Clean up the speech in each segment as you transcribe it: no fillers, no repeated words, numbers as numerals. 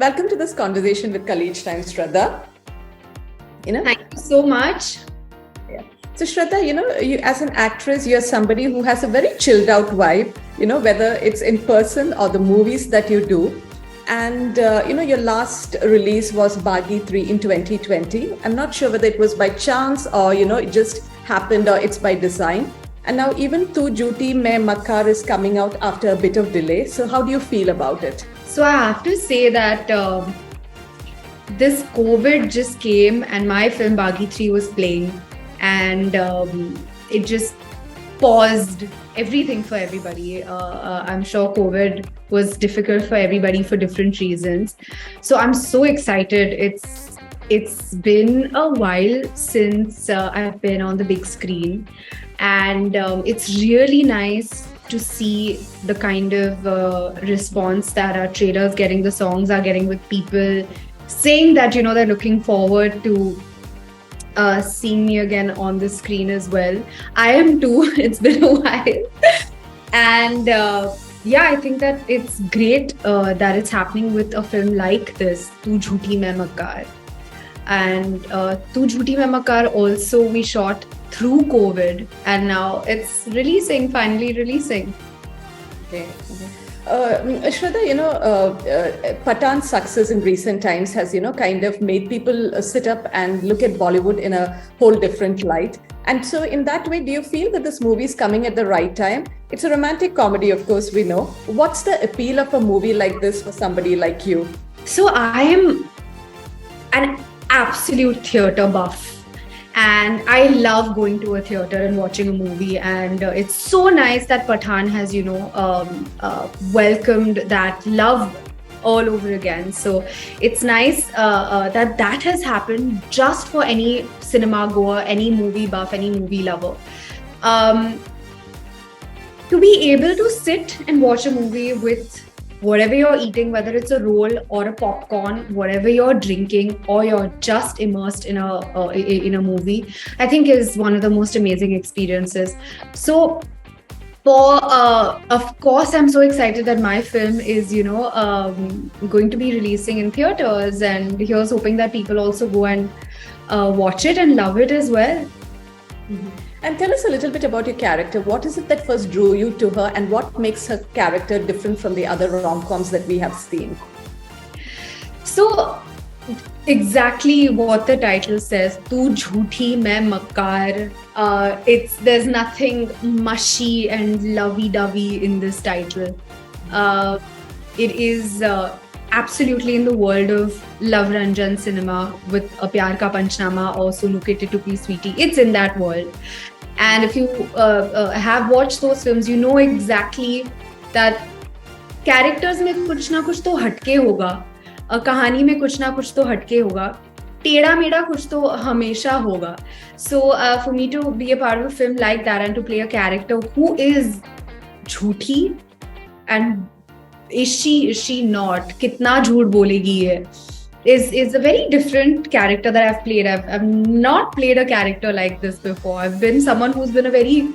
welcome to this conversation with College Time, Shraddha. Thank you so much. Yeah. So Shraddha, you as an actress, you're somebody who has a very chilled out vibe, whether it's in person or the movies that you do. And, your last release was Baghi 3 in 2020. I'm not sure whether it was by chance or, it just happened or it's by design. And now even Tu Jhuti Main Makkar is coming out after a bit of delay. So how do you feel about it? So I have to say that this COVID just came and my film Baghi 3 was playing, and it just paused everything for everybody. I'm sure COVID was difficult for everybody for different reasons. So I'm so excited. It's been a while since I've been on the big screen, and it's really nice to see the kind of response that our trailers getting, the songs are getting, with people saying that they're looking forward to seeing me again on the screen as well. I am too. It's been a while. And I think that it's great that it's happening with a film like this, Tu Jhuti Main Makkar. And Tu Jhuti Main Makkar also we shot through COVID, and now it's finally releasing. Okay. Shraddha, Pathan's success in recent times has, kind of made people sit up and look at Bollywood in a whole different light. And so in that way, do you feel that this movie is coming at the right time? It's a romantic comedy, of course, we know. What's the appeal of a movie like this for somebody like you? So I am an absolute theatre buff. And I love going to a theatre and watching a movie. And it's so nice that Pathan has, welcomed that love all over again. So it's nice that has happened just for any cinema goer, any movie buff, any movie lover. To be able to sit and watch a movie with whatever you're eating, whether it's a roll or a popcorn, whatever you're drinking, or you're just immersed in a movie, I think is one of the most amazing experiences. So, of course, I'm so excited that my film is, going to be releasing in theaters, and here's hoping that people also go and watch it and love it as well. Mm-hmm. And tell us a little bit about your character. What is it that first drew you to her, and what makes her character different from the other rom-coms that we have seen? So, exactly what the title says, Tu Jhuti Main Makkar. There's nothing mushy and lovey-dovey in this title. It is absolutely in the world of Love Ranjan cinema with a Pyar Ka Panchnama or Sonu Ke Tituki Sweetie. It's in that world. And if you have watched those films, you know exactly that characters में कुछ ना कुछ तो हटके होगा, कहानी में कुछ ना कुछ तो हटके होगा, टेढ़ा मेढ़ा कुछ तो हमेशा होगा. So for me to be a part of a film like that and to play a character who is झूठी, and is she not, कितना झूठ बोलेगी ये, is a very different character that I've played. I've not played a character like this before. I've been someone who's been a very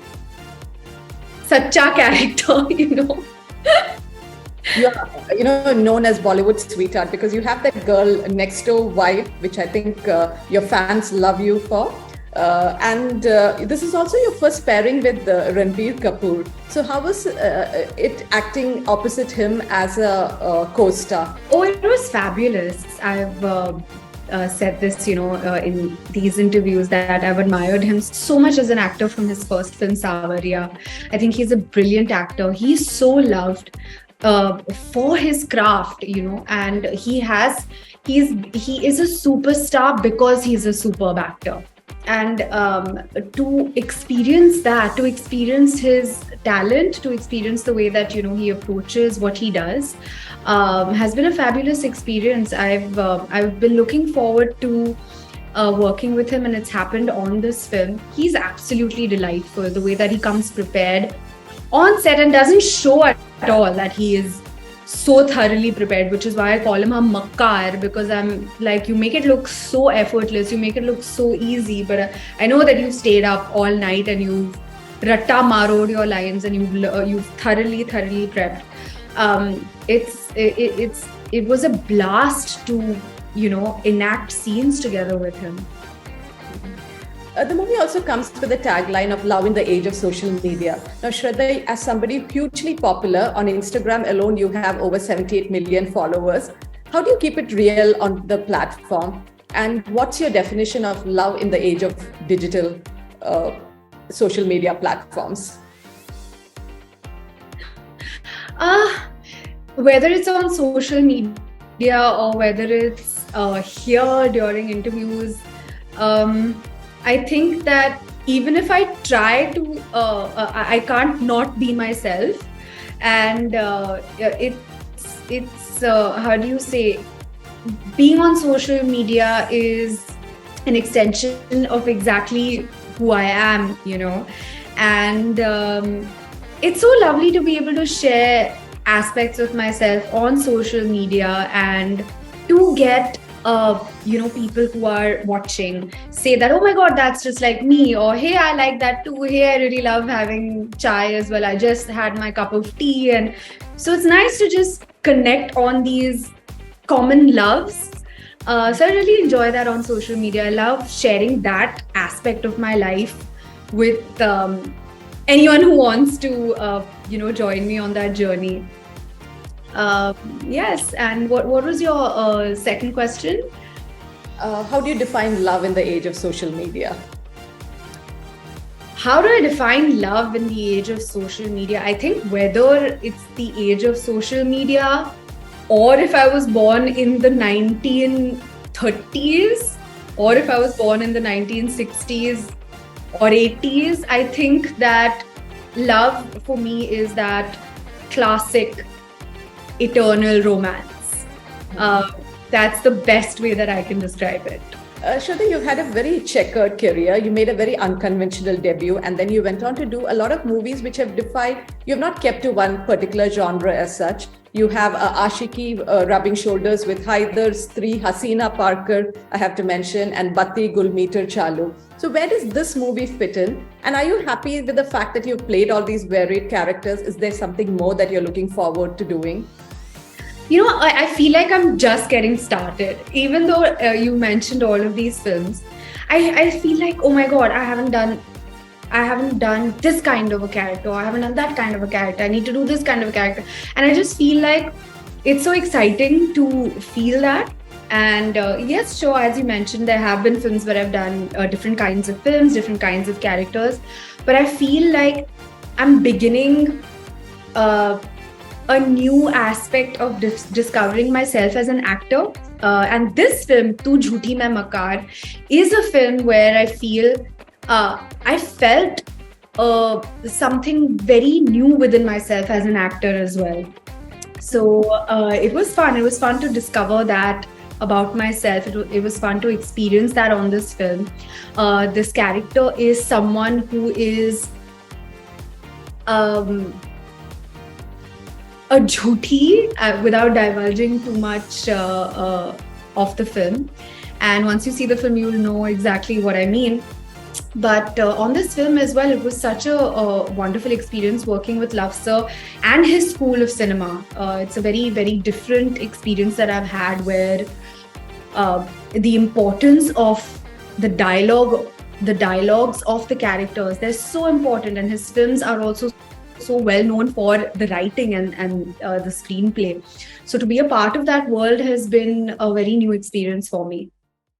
sacha character, You're, known as Bollywood sweetheart because you have that girl next door vibe, which I think your fans love you for. And this is also your first pairing with Ranbir Kapoor. So how was it acting opposite him as a co-star? Oh, it was fabulous. I've said this, in these interviews, that I've admired him so much as an actor from his first film, Saawariya. I think he's a brilliant actor. He's so loved for his craft, and he is a superstar because he's a superb actor. And to experience his talent, to experience the way that he approaches what he does, has been a fabulous experience. I've been looking forward to working with him, and it's happened on this film. He's absolutely delightful. The way that he comes prepared on set and doesn't show at all that he is so thoroughly prepared, which is why I call him a makkar, because I'm like, you make it look so effortless, you make it look so easy, but I know that you've stayed up all night and you've ratta marod your lines and you've thoroughly prepped. It's it was a blast to, enact scenes together with him. The movie also comes with a tagline of love in the age of social media. Now, Shraddha, as somebody hugely popular on Instagram alone, you have over 78 million followers. How do you keep it real on the platform? And what's your definition of love in the age of digital social media platforms? Whether it's on social media or whether it's here during interviews, I think that even if I try to, I can't not be myself. And it's how do you say, being on social media is an extension of exactly who I am, and it's so lovely to be able to share aspects of myself on social media and to get people who are watching say that, oh my god, that's just like me, or hey, I like that too, hey, I really love having chai as well, I just had my cup of tea. And so it's nice to just connect on these common loves. So I really enjoy that on social media. I love sharing that aspect of my life with anyone who wants to join me on that journey. Yes. And what was your second question? How do you define love in the age of social media? How do I define love in the age of social media? I think whether it's the age of social media or if I was born in the 1930s or if I was born in the 1960s or 80s, I think that love for me is that classic eternal romance. That's the best way that I can describe it. Shraddha, you've had a very checkered career. You made a very unconventional debut, and then you went on to do a lot of movies which have defied, you have not kept to one particular genre as such. You have Ashiki, rubbing shoulders with Haider, Stree, Hasina Parker, I have to mention, and Batti Gul Meter Chalu. So where does this movie fit in? And are you happy with the fact that you've played all these varied characters? Is there something more that you're looking forward to doing? I feel like I'm just getting started. Even though you mentioned all of these films, I feel like, oh my God, I haven't done this kind of a character, or I haven't done that kind of a character. I need to do this kind of a character. And I just feel like it's so exciting to feel that. And yes, sure, as you mentioned, there have been films where I've done different kinds of films, different kinds of characters. But I feel like I'm beginning a new aspect of discovering myself as an actor. And this film, Tu Jhooti Main Makar, is a film where I feel I felt something very new within myself as an actor as well. So it was fun. It was fun to discover that about myself. It was fun to experience that on this film. This character is someone who is a jhoti, without divulging too much of the film. And once you see the film, you'll know exactly what I mean. But on this film as well, it was such a wonderful experience working with Love Sir and his school of cinema. It's a very, very different experience that I've had, where the importance of the dialogues of the characters, they're so important. And his films are also so well known for the writing and the screenplay. So to be a part of that world has been a very new experience for me.